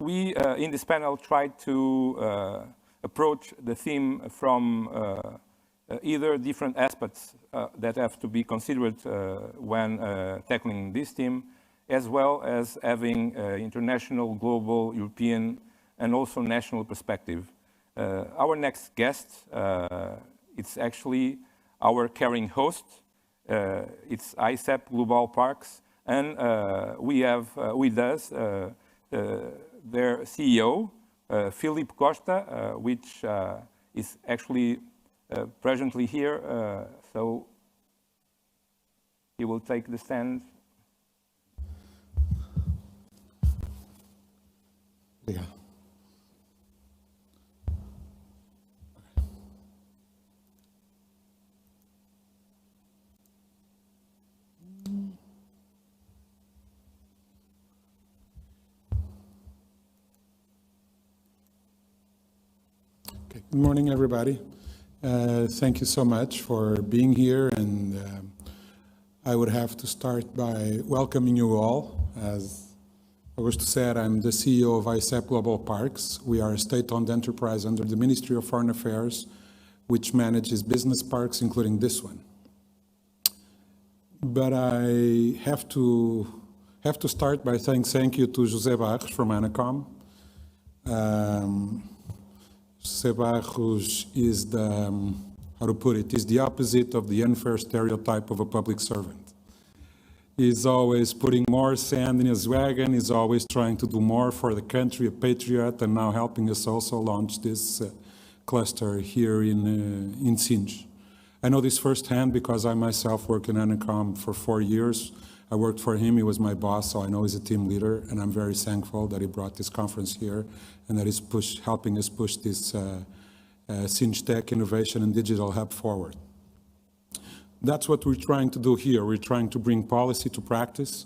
We, in this panel, tried to approach the theme from either different aspects that have to be considered when tackling this theme, as well as having international, global, European, and also national perspective. Our next guest, it's actually our caring host. It's aicep Global Parques, and we have with us their CEO, Filipe Costa, which is actually presently here, so he will take the stand. Yeah. Okay. Good morning, everybody. Thank you so much for being here, and I would have to start by welcoming you all. As Augusto said, I'm the CEO of aicep Global Parques. We are a state-owned enterprise under the Ministry of Foreign Affairs, which manages business parks, including this one. But I have to start by saying thank you to José Barros from Anacom. José Barros is the, how to put it, is the opposite of the unfair stereotype of a public servant. He's always putting more sand in his wagon, he's always trying to do more for the country, a patriot, and now helping us also launch this cluster here in Sines. I know this firsthand because I myself worked in Anacom for 4 years. I worked for him, he was my boss, so I know he's a team leader, and I'm very thankful that he brought this conference here and that he's helping us push this Sines Tech Innovation and Digital Hub forward. That's what we're trying to do here. We're trying to bring policy to practice,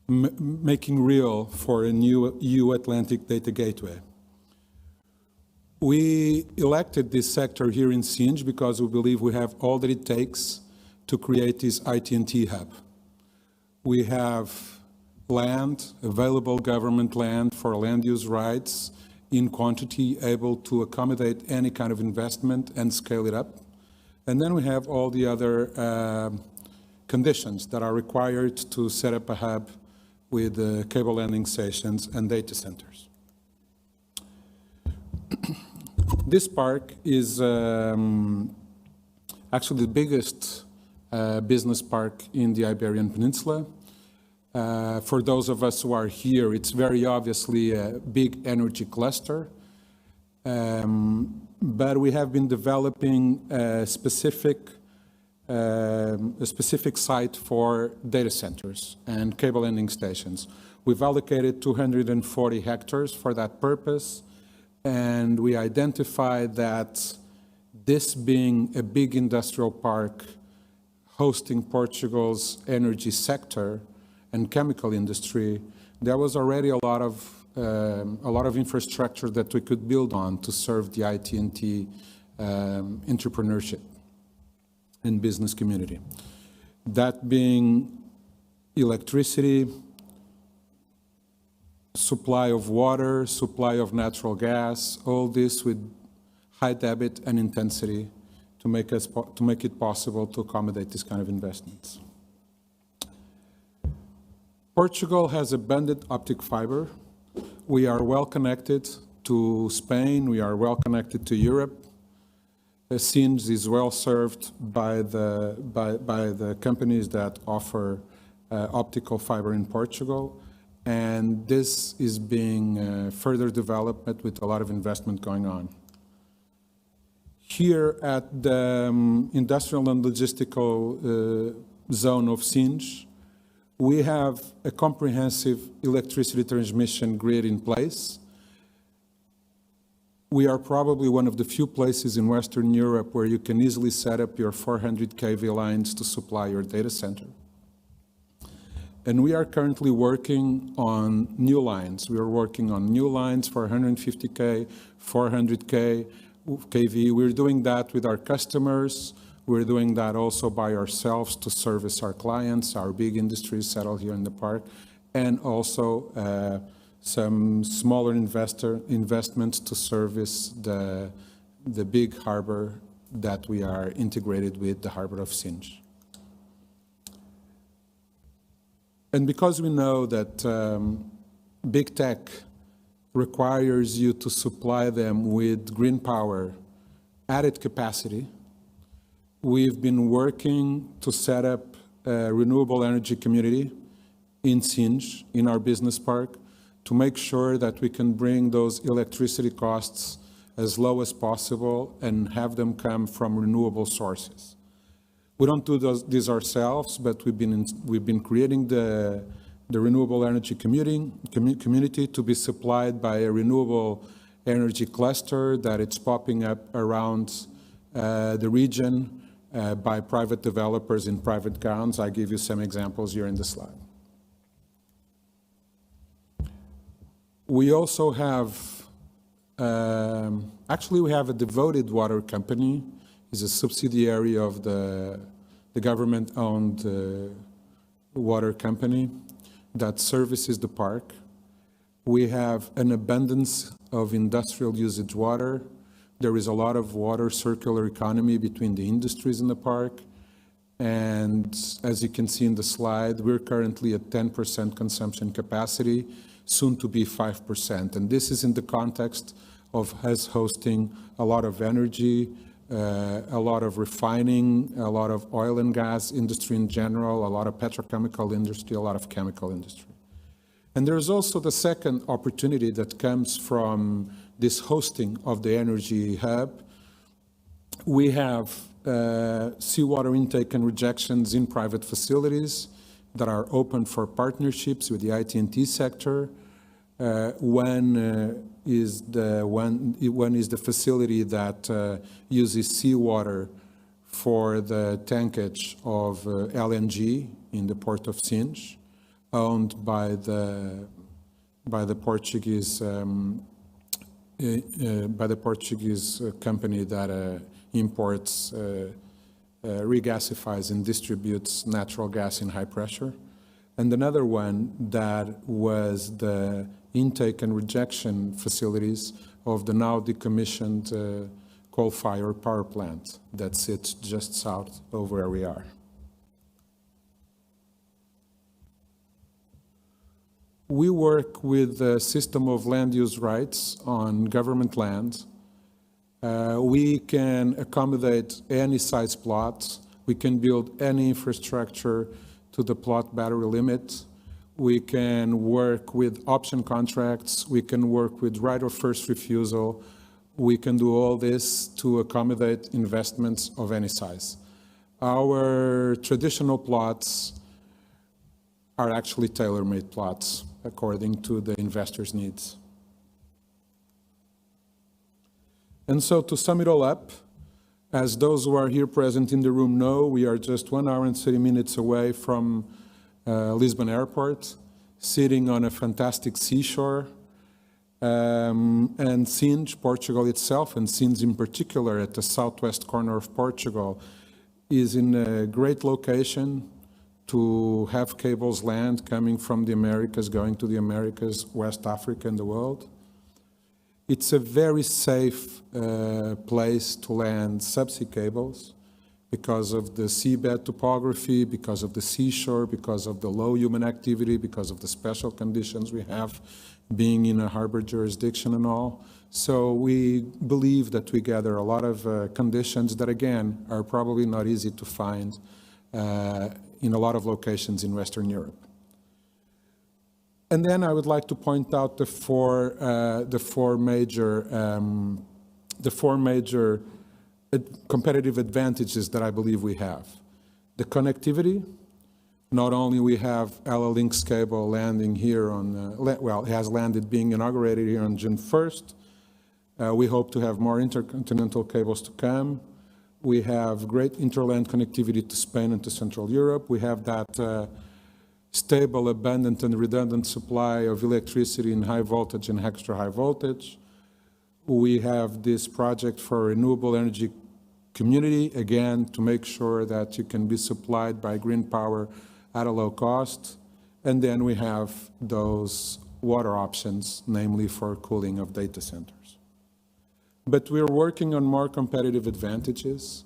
making real for a new EU Atlantic data gateway. We elected this sector here in Sines because we believe we have all that it takes to create this IT&T hub. We have land, available government land for land use rights in quantity, able to accommodate any kind of investment and scale it up. And then we have all the other conditions that are required to set up a hub with cable landing stations and data centers. This park is actually the biggest business park in the Iberian Peninsula. For those of us who are here, it's very obviously a big energy cluster. But we have been developing a specific site for data centers and cable landing stations. We've allocated 240 hectares for that purpose, and we identified that this being a big industrial park hosting Portugal's energy sector and chemical industry, there was already a lot of infrastructure that we could build on to serve the IT&T entrepreneurship and business community. That being electricity, supply of water, supply of natural gas, all this with high debit and intensity to make it possible to accommodate this kind of investments. Portugal has abundant optic fiber. We are well connected to Spain, we are well connected to Europe. Sines is well served by the companies that offer optical fiber in Portugal, and this is being further developed with a lot of investment going on. Here at the industrial and logistical zone of Sines, we have a comprehensive electricity transmission grid in place. We are probably one of the few places in Western Europe where you can easily set up your 400 kV lines to supply your data center. And we are currently working on new lines. We are working on new lines for 150K, 400K, kV. We're doing that with our customers. We're doing that also by ourselves to service our clients, our big industries settled here in the park. and also some smaller investments to service the big harbor that we are integrated with, the harbor of Sines. And because we know that big tech requires you to supply them with green power added capacity, we've been working to set up a renewable energy community in Sines, in our business park, to make sure that we can bring those electricity costs as low as possible and have them come from renewable sources. We don't do this ourselves, but we've been creating the renewable energy community to be supplied by a renewable energy cluster that it's popping up around the region by private developers in private grounds. I give you some examples here in the slide. We also have, actually we have a devoted water company. It's a subsidiary of the government-owned water company that services the park. We have an abundance of industrial usage water. There is a lot of water circular economy between the industries in the park. And as you can see in the slide, we're currently at 10% consumption capacity, soon to be 5%. And this is in the context of us hosting a lot of energy, a lot of refining, a lot of oil and gas industry in general, a lot of petrochemical industry, a lot of chemical industry. And there's also the second opportunity that comes from this hosting of the energy hub. We have seawater intake and rejections in private facilities that are open for partnerships with the IT&T sector. One is the facility that uses seawater for the tankage of LNG in the port of Sines, owned by the Portuguese company that imports, regasifies and distributes natural gas in high pressure. And another one that was the intake and rejection facilities of the now decommissioned coal-fired power plant that sits just south of where we are. We work with a system of land use rights on government land. We can accommodate any size plots. We can build any infrastructure to the plot battery limit. We can work with option contracts. We can work with right of first refusal. We can do all this to accommodate investments of any size. Our traditional plots are actually tailor-made plots according to the investor's needs. And so to sum it all up, as those who are here present in the room know, we are just 1 hour and 30 minutes away from Lisbon Airport, sitting on a fantastic seashore. And Sines, Portugal itself, and Sines in particular at the southwest corner of Portugal, is in a great location to have cables land coming from the Americas, going to the Americas, West Africa, and the world. It's a very safe place to land subsea cables because of the seabed topography, because of the seashore, because of the low human activity, because of the special conditions we have being in a harbor jurisdiction and all. So we believe that we gather a lot of conditions that, again, are probably not easy to find in a lot of locations in Western Europe. And then I would like to point out the four major competitive advantages that I believe we have. The connectivity. Not only we have EllaLink's cable landing here on, well, it has landed, being inaugurated here on June 1st. We hope to have more intercontinental cables to come. We have great interland connectivity to Spain and to Central Europe. We have that stable, abundant, and redundant supply of electricity in high voltage and extra high voltage. We have this project for renewable energy community, again, to make sure that you can be supplied by green power at a low cost. And then we have those water options, namely for cooling of data centers. But we're working on more competitive advantages.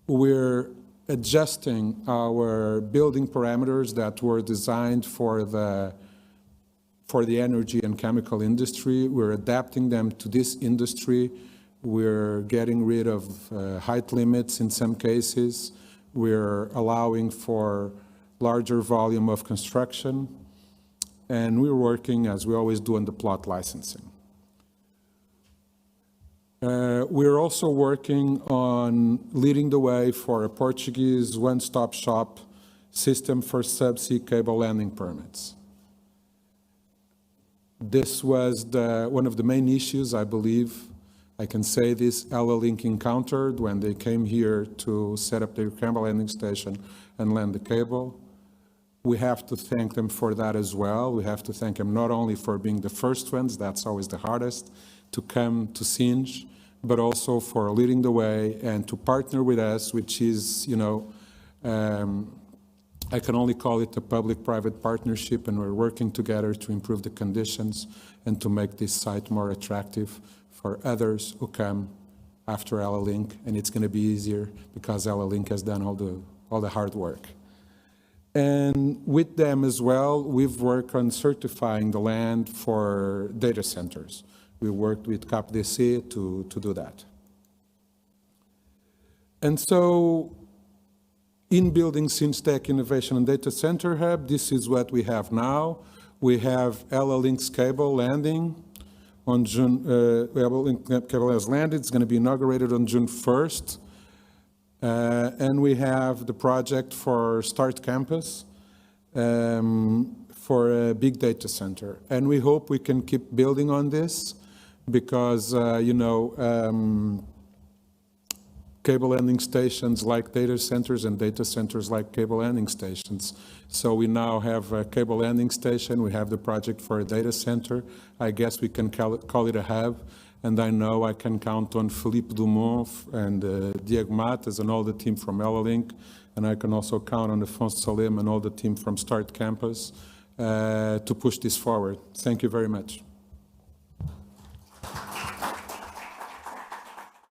We're adjusting our building parameters that were designed for the energy and chemical industry. We're adapting them to this industry. We're getting rid of height limits in some cases. We're allowing for larger volume of construction. And we're working, as we always do, on the plot licensing. We're also working on leading the way for a Portuguese one-stop shop system for subsea cable landing permits. This was one of the main issues, I believe, I can say this, EllaLink encountered when they came here to set up their cable landing station and land the cable. We have to thank them for that as well. We have to thank them not only for being the first ones, that's always the hardest, to come to Sinj, but also for leading the way and to partner with us, which is, you know, I can only call it a public-private partnership, and we're working together to improve the conditions and to make this site more attractive for others who come after EllaLink, and it's going to be easier because EllaLink has done all the hard work. And with them as well, we've worked on certifying the land for data centers. We worked with Cabos to do that. And so, in building Sinj Tech Innovation and Data Center Hub, this is what we have now. We have EllaLink's cable landing on June, EllaLink cable has landed. It's going to be inaugurated on June 1st. And we have the project for Start Campus for a big data center. And we hope we can keep building on this because, you know, cable landing stations like data centers and data centers like cable landing stations. So we now have a cable landing station. We have the project for a data center. I guess we can call it a hub. And I know I can count on Filipe Dumont and Diego Matas and all the team from EllaLink. And I can also count on Afonso Salim and all the team from Start Campus to push this forward. Thank you very much.